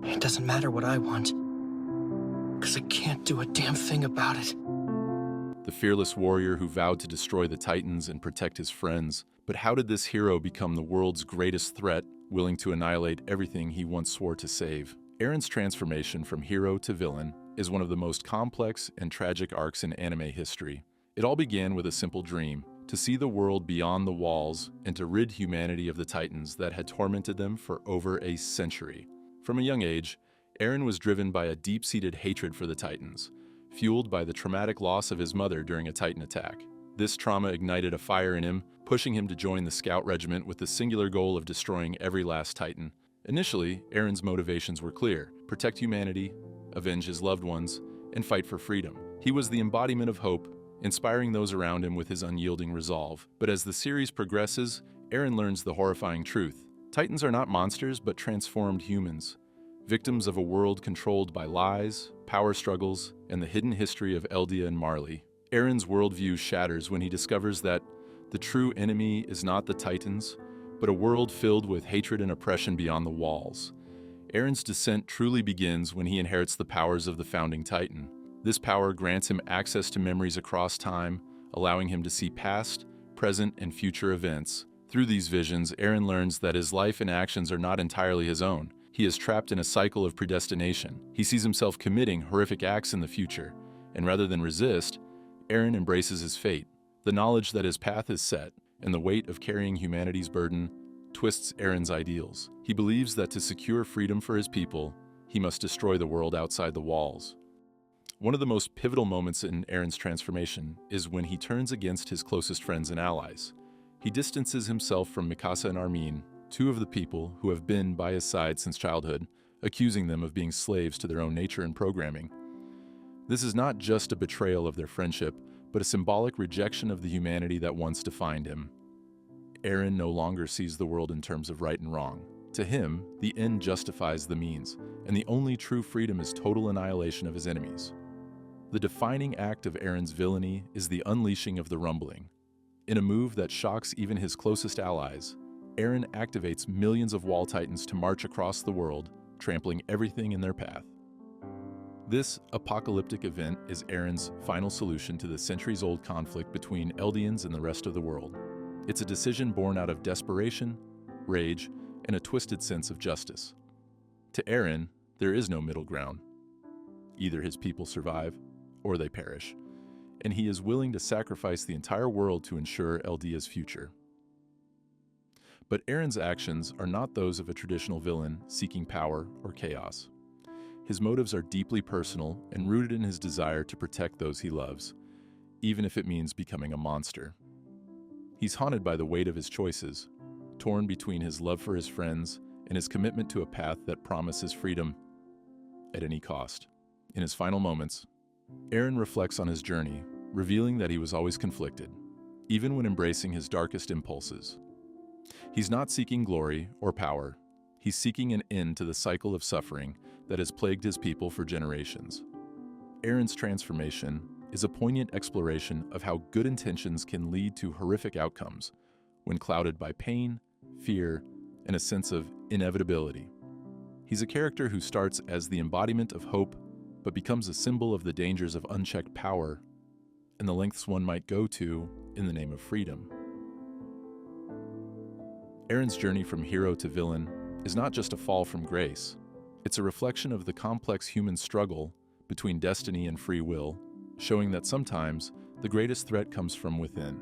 It doesn't matter what I want, because I can't do a damn thing about it. The fearless warrior who vowed to destroy the Titans and protect his friends. But how did this hero become the world's greatest threat, willing to annihilate everything he once swore to save? Eren's transformation from hero to villain is one of the most complex and tragic arcs in anime history. It all began with a simple dream: to see the world beyond the walls and to rid humanity of the Titans that had tormented them for over a century. From a young age, Eren was driven by a deep-seated hatred for the Titans, fueled by the traumatic loss of his mother during a Titan attack. This trauma ignited a fire in him, pushing him to join the Scout Regiment with the singular goal of destroying every last Titan. Initially, Eren's motivations were clear: protect humanity, avenge his loved ones, and fight for freedom. He was the embodiment of hope, inspiring those around him with his unyielding resolve. But as the series progresses, Eren learns the horrifying truth. Titans are not monsters, but transformed humans, victims of a world controlled by lies, power struggles, and the hidden history of Eldia and Marley. Eren's worldview shatters when he discovers that the true enemy is not the Titans, but a world filled with hatred and oppression beyond the walls. Eren's descent truly begins when he inherits the powers of the founding Titan. This power grants him access to memories across time, allowing him to see past, present, and future events. Through these visions, Eren learns that his life and actions are not entirely his own. He is trapped in a cycle of predestination. He sees himself committing horrific acts in the future, and rather than resist, Eren embraces his fate. The knowledge that his path is set, and the weight of carrying humanity's burden, twists Eren's ideals. He believes that to secure freedom for his people, he must destroy the world outside the walls. One of the most pivotal moments in Eren's transformation is when he turns against his closest friends and allies. He distances himself from Mikasa and Armin, two of the people who have been by his side since childhood, accusing them of being slaves to their own nature and programming. This is not just a betrayal of their friendship, but a symbolic rejection of the humanity that once defined him. Eren no longer sees the world in terms of right and wrong. To him, the end justifies the means, and the only true freedom is total annihilation of his enemies. The defining act of Eren's villainy is the unleashing of the rumbling. In a move that shocks even his closest allies, Eren activates millions of Wall Titans to march across the world, trampling everything in their path. This apocalyptic event is Eren's final solution to the centuries-old conflict between Eldians and the rest of the world. It's a decision born out of desperation, rage, and a twisted sense of justice. To Eren, there is no middle ground. Either his people survive, or they perish, and he is willing to sacrifice the entire world to ensure Eldia's future. But Eren's actions are not those of a traditional villain seeking power or chaos. His motives are deeply personal and rooted in his desire to protect those he loves, even if it means becoming a monster. He's haunted by the weight of his choices, torn between his love for his friends and his commitment to a path that promises freedom at any cost. In his final moments, Eren reflects on his journey, revealing that he was always conflicted, even when embracing his darkest impulses. He's not seeking glory or power. He's seeking an end to the cycle of suffering that has plagued his people for generations. Eren's transformation is a poignant exploration of how good intentions can lead to horrific outcomes when clouded by pain, fear, and a sense of inevitability. He's a character who starts as the embodiment of hope, but becomes a symbol of the dangers of unchecked power and the lengths one might go to in the name of freedom. Eren's journey from hero to villain is not just a fall from grace. It's a reflection of the complex human struggle between destiny and free will, showing that sometimes the greatest threat comes from within.